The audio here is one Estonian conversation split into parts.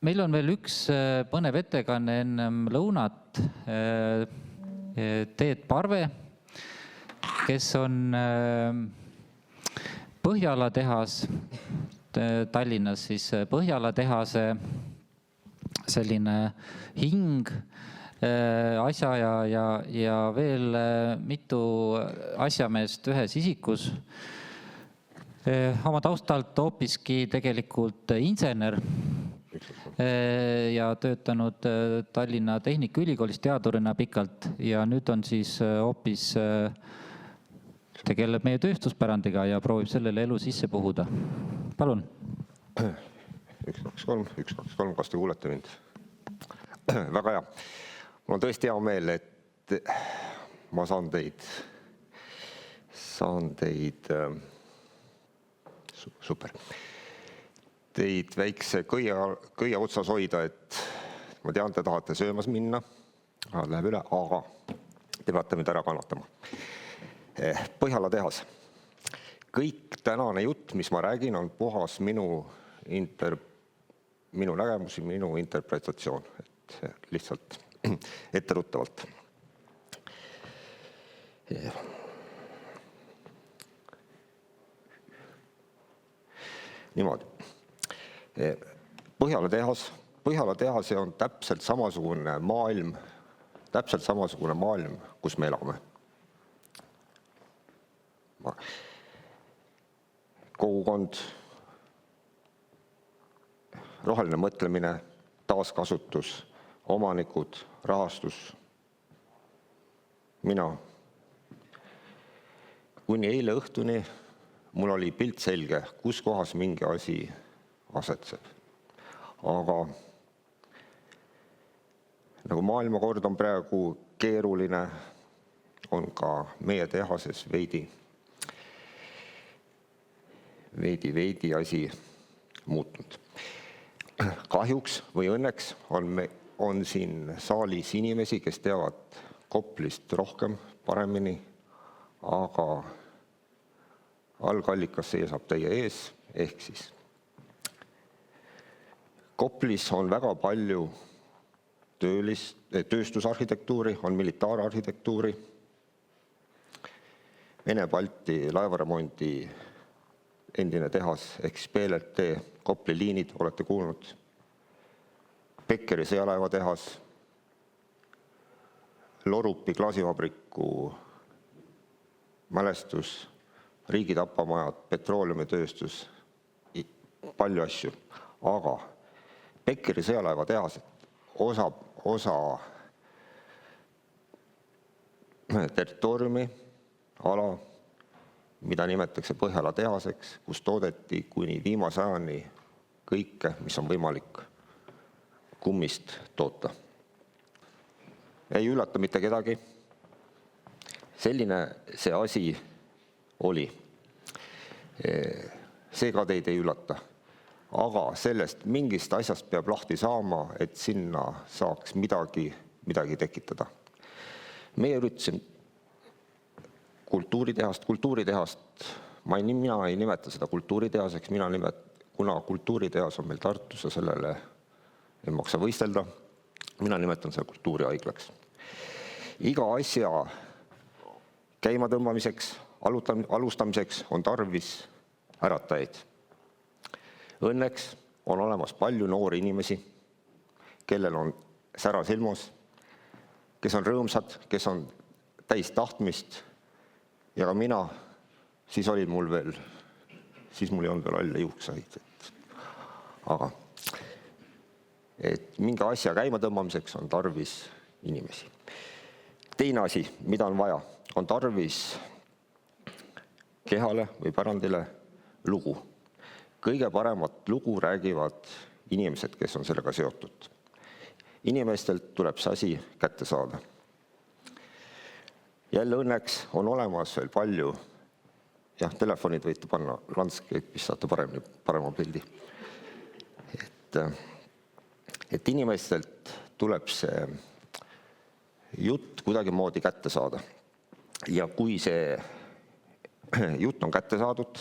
Meil on veel üks põnev ettekanne ennem lõunat. Teet Parve, kes on Põhjala tehas, Tallinnas siis Põhjala tehase selline hing, asja ja veel mitu asjameest ühes isikus. Oma taustalt hoopiski tegelikult insener ja töötanud Tallinna Tehnikaülikoolis teadurina pikalt ja nüüd on siis hoopis tegeleb meie tööstuspärandiga ja proovib sellele elu sisse puhuda. Palun. 1, 2, 3, kas te kuulete mind? Väga hea. Mul on tõesti hea meel, et ma saan teid super. Teid väikse kõia otsas hoida, et ma tean, te tahate söömas minna, läheb üle, aga te peate mind ära kannatama. Põhjala tehas. Kõik tänane jutt, mis ma räägin, on puhas minu nägemus, minu interpretatsioon, et lihtsalt etteruttavalt. Niimoodi. Põhjala tehas on täpselt samasugune maailm, kus me elame. Kogukond, roheline mõtlemine, taaskasutus, omanikud, rahastus, mina. Kuni eile õhtuni mul oli pilt selge, kus kohas mingi asi asetseb. Aga nagu maailmakord on praegu keeruline, on ka meie tehases veidi asi muutunud. Kahjuks või õnneks on siin saalis inimesi, kes teavad Koplist rohkem, paremini, aga algallikas seisab teie ees, ehk siis Koplis on väga palju tööstusarhitektuuri, on militaararhitektuuri, Vene-Balti laevaremondi endine tehas ehk PLT, Kopli liinid, olete kuulnud, Beckeri sõjalaevatehas, Lorupi klaasivabriku mälestus, riigi tapamajad, petrooleumtööstus, palju asju, aga Beckeri sõjalaevatehas osa territooriumi ala, mida nimetatakse Põhjala tehaseks, kus toodeti kuni viimase ajani kõike, mis on võimalik kummist toota. Ei üllata mitte kedagi. Selline see asi oli. Seega teid ei üllata. Aga sellest mingist asjast peab lahti saama, et sinna saaks midagi tekitada. Meie üritasime kultuuritehast, mina ei nimeta seda kultuuritehaseks, kuna kultuuritehas on meil Tartus ja sellele ei maksa võistelda, mina nimetan seda kultuurihaiglaks. Iga asja käimatõmbamiseks, alustamiseks on tarvis äratajaid. Õnneks on olemas palju noori inimesi, kellel on sära silmas, kes on rõõmsad, kes on täis tahtmist ja ka mina, siis mul ei olnud veel halle juukseid. Aga et mingi asja käimatõmbamiseks on tarvis inimesi. Teine asi, mida on vaja, on tarvis kehale või pärandile lugu. Kõige paremat lugu räägivad inimesed, kes on sellega seotud. Inimestelt tuleb see asi kätte saada. Jälle õnneks on olemas veel palju, telefonid võite panna landscape'is, saate parema pildi. Et inimestelt tuleb see jutt kuidagimoodi kätte saada. Ja kui see jutt on kätte saadud,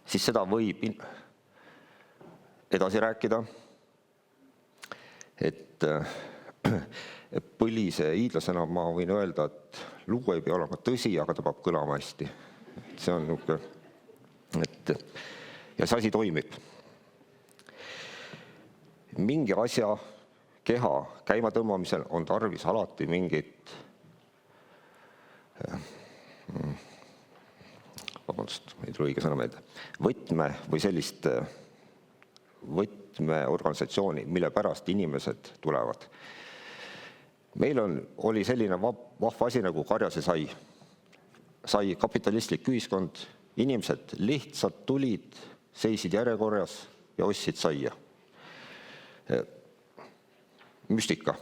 siis seda võib edasi rääkida et põlise hiidlasena ma võin öelda, et lugu ei pea olema tõsi, aga ta peab kõlama hästi. See on niisugune, ja see asi toimib. Mingi asja keha käima tõmbamisel on tarvis alati mingit, ei tule õige sõna meelde, võtme või sellist võtmeorganisatsiooni, mille pärast inimesed tulevad. Meil oli selline vahva asi nagu karjase sai. Sai kapitalistlik ühiskond, inimesed lihtsalt tulid, seisid järjekorras ja ostsid saia. Müstika.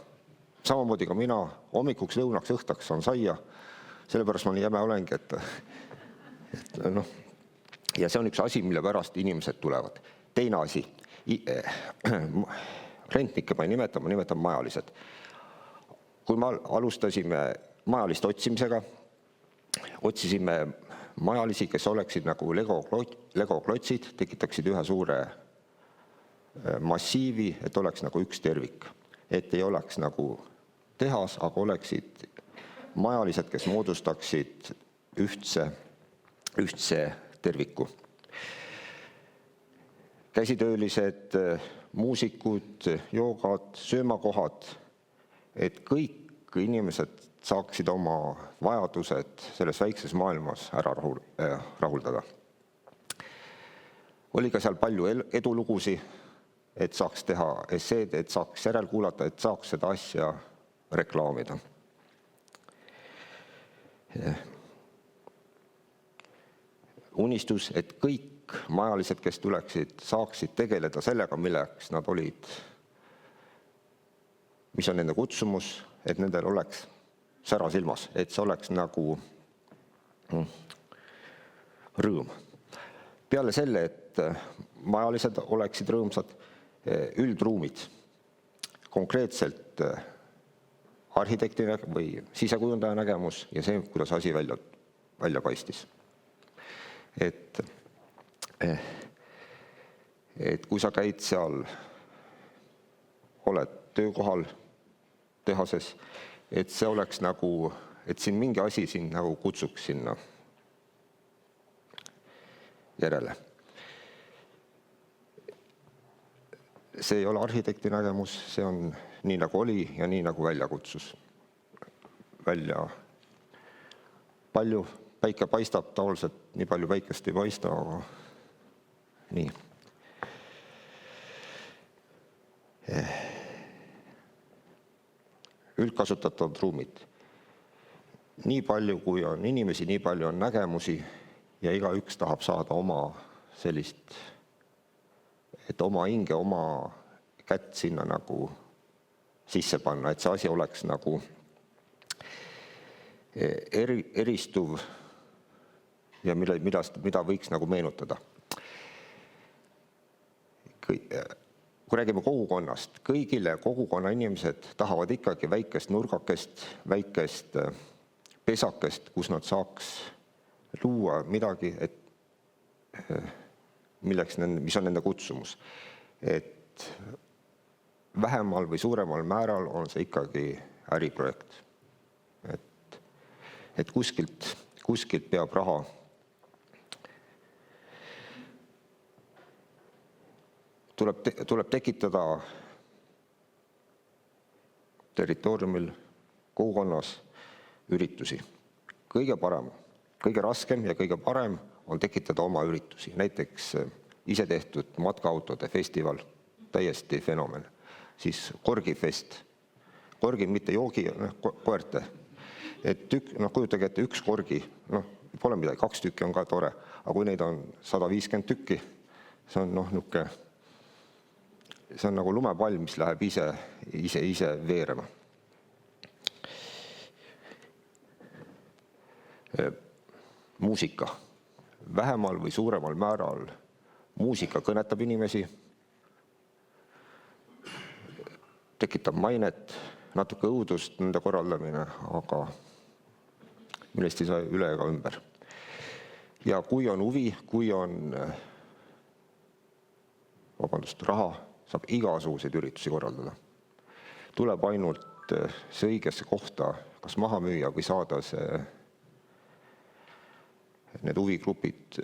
Samamoodi ka mina, hommikuks, lõunaks, õhtaks on saia, sellepärast ma nii jäme olengi, et noh, ja see on üks asi, mille pärast inimesed tulevad. Teine asi, rentnikke ma ei nimeta, ma nimetan majalised. Kui me alustasime majalist otsimisega, otsisime majalisi, kes oleksid nagu legoklotsid, tekitaksid ühe suure massiivi, et oleks nagu üks tervik. Et ei oleks nagu tehas, aga oleksid majalised, kes moodustaksid ühtse terviku. Käsitöölised, muusikud, joogad, söömakohad, et kõik inimesed saaksid oma vajadused selles väikses maailmas ära rahuldada. Oli ka seal palju edulugusi, et saaks teha esseed, et saaks järelkuulata, et saaks seda asja reklaamida. Unistus, et kõik majalised, kes tuleksid, saaksid tegeleda sellega, milleks nad olid, mis on nende kutsumus, et nendel oleks sära silmas, et see oleks nagu rõõm. Peale selle, et majalised oleksid rõõmsad, üldruumid, konkreetselt arhitekti või sisekujundaja nägemus ja see, kuidas asi välja paistis. Et kui sa käid seal, oled töökohal, tehases, et see oleks nagu, et siin mingi asi sind nagu kutsuks sinna järele. See ei ole arhitekti nägemus, see on nii nagu oli ja nii nagu välja kutsus. Välja palju, päike paistab, tavaliselt nii palju päikest ei paista, aga nii. Üldkasutatavad ruumid. Nii palju, kui on inimesi, nii palju on nägemusi ja igaüks tahab saada oma sellist, et oma hinge, oma kätt sinna nagu sisse panna, et see asi oleks nagu eristuv ja mida võiks nagu meenutada. Kui räägime kogukonnast, kõigile kogukonna inimesed tahavad ikkagi väikest nurgakest, väikest pesakest, kus nad saaks luua midagi, mis on nende kutsumus. Et vähemal või suuremal määral on see ikkagi äriprojekt. Et kuskilt peab raha tuleb tekitada territooriumil, kogukonnas üritusi. Kõige parem, kõige raskem ja kõige parem on tekitada oma üritusi. Näiteks isetehtud matkaautode festival, täiesti fenomen. Siis korgifest. Korgi mitte joogi, koerte. Et kujutage ette üks korgi, pole midagi, 2 tükki on ka tore, aga kui neid on 150 tükki, see on niisugune, see on nagu lumepall, mis läheb ise veerema. Muusika. Vähemal või suuremal määral muusika kõnetab inimesi, tekitab mainet, natuke õudust nende korraldamine, aga millest ei saa üle ega ümber. Ja kui on huvi, kui on raha, saab igasuguseid üritusi korraldada. tuleb ainult see õigesse kohta kas maha müüa või saada need huvigrupid,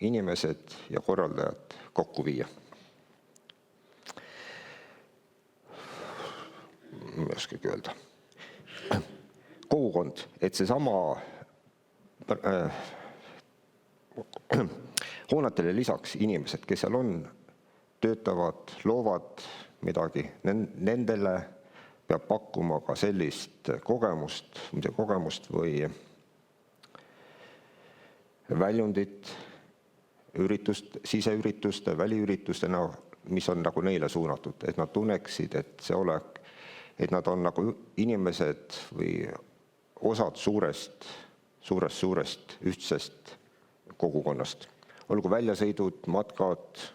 inimesed ja korraldajad kokku viia. Ma ei oskagi öelda. Kogukond, et seesama hoonetele lisaks inimesed, kes seal on, töötavad, loovad midagi, nendele peab pakkuma ka sellist kogemust või väljundit, siseürituste, väliüritustena, mis on nagu neile suunatud, et nad tunneksid, et nad on nagu inimesed või osad suurest ühtsest kogukonnast. Olgu väljasõidud, matkad,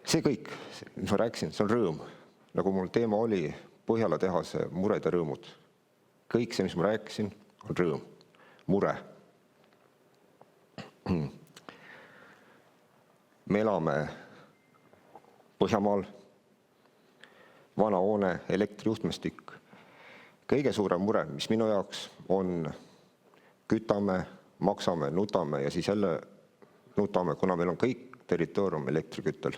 see kõik, mis ma rääkisin, see on rõõm. Nagu mul teema oli, Põhjala tehase mured ja rõõmud. Kõik see, mis ma rääkisin, on rõõm, mure. Me elame Põhjamaal, vana hoone, elektrijuhtmestik. Kõige suurem mure, mis minu jaoks on, kütame, maksame, nutame ja siis jälle nutame, kuna meil on kõik territoorium elektriküttel.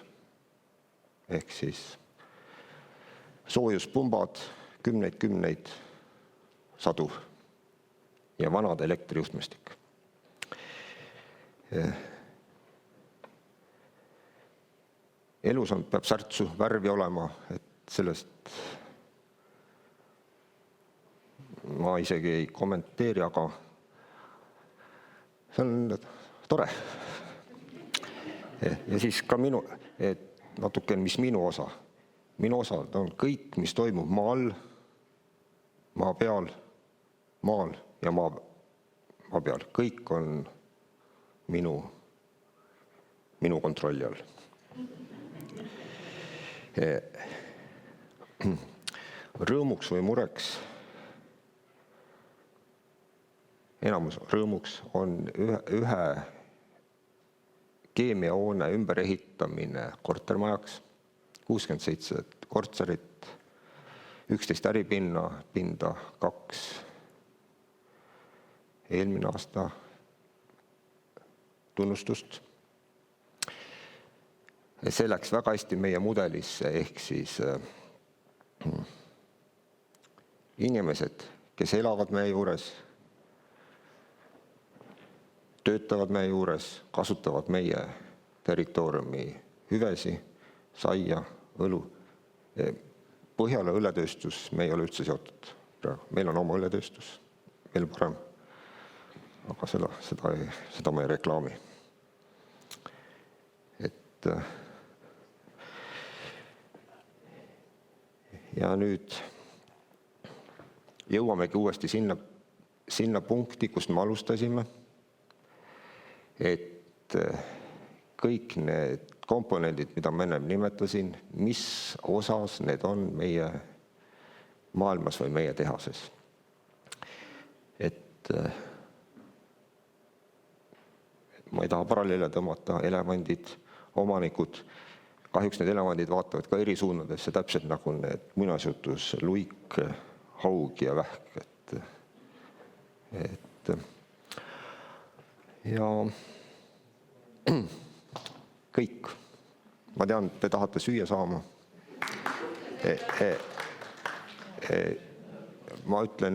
Ehk siis soojuspumbad, kümneid, sadu ja vanad elektrijuhtmestik. Elus peab särtsu, värvi olema, et sellest ma isegi ei kommenteeri, aga see on tore. Ja siis ka natuke, mis minu osa. Minu osa on kõik, mis toimub maal, maa peal, maal ja maa peal. Kõik on minu kontrolli all. Rõõmuks või mureks, enamus rõõmuks on ühe keemiahoone ümberehitamine kortermajaks, 67 korterit, 11 äripinda, 2 eelmine aasta tunnustust. See läks väga hästi meie mudelisse, ehk siis inimesed, kes elavad meie juures, töötavad meie juures, kasutavad meie territooriumi hüvesi, saia, õlu. Põhjala õlletööstus, me ei ole üldse seotud. Meil on oma õlletööstus, veel parem. Aga seda ma ei reklaami. Ja nüüd jõuamegi uuesti sinna punkti, kust me alustasime, et kõik need komponendid, mida ma enne nimetasin, mis osas need on meie maailmas või meie tehases. Et ma ei taha paralleele tõmmata, elevandid, omanikud, kahjuks need elevandid vaatavad ka eri suunadesse, täpselt nagu need muinasjutus, luik, haug ja vähk. Ja kõik. Ma tean, te tahate süüa saama. Ma ütlen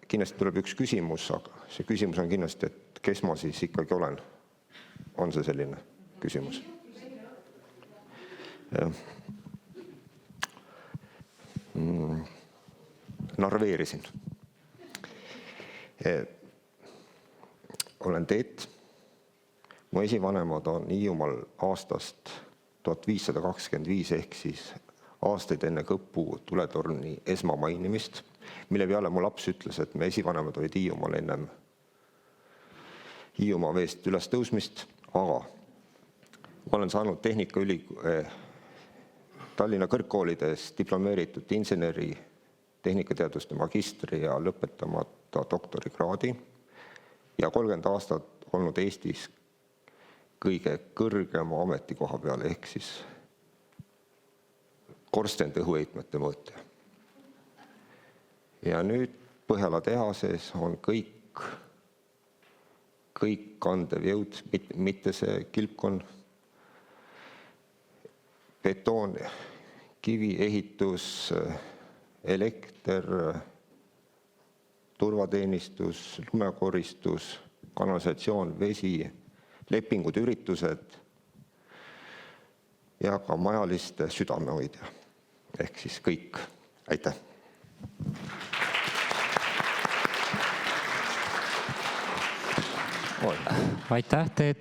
kindlasti tuleb üks küsimus, aga see küsimus on kindlasti, et kes ma siis ikkagi olen. On see selline küsimus? Narveerisin. Olen Teet. Mu esivanemad on Hiiumaal aastast 1525 ehk siis aastaid enne Kõpu tuletorni esmamainimist, mille peale mu laps ütles, et me esivanemad olid Hiiumaal ennem Hiiumaa veest üles tõusmist, aga ma olen saanud Tallinna kõrgkoolides diplomeeritud inseneri, tehnikateaduste magistri ja lõpetamata doktorikraadi ja 30 aastat olnud Eestis kõige kõrgema ametikoha peal, ehk siis korstende õhuheitmete mõõtja. Ja nüüd Põhjala tehases on kõik kandev jõud, mitte see kilpkonn, betoon, kivi, ehitus, elekter, turvateenistus, lumekoristus, kanalisatsioon, vesi, lepingud, üritused ja ka majaliste südamehoidja. Ehk siis kõik. Aitäh! Aitäh, Teet!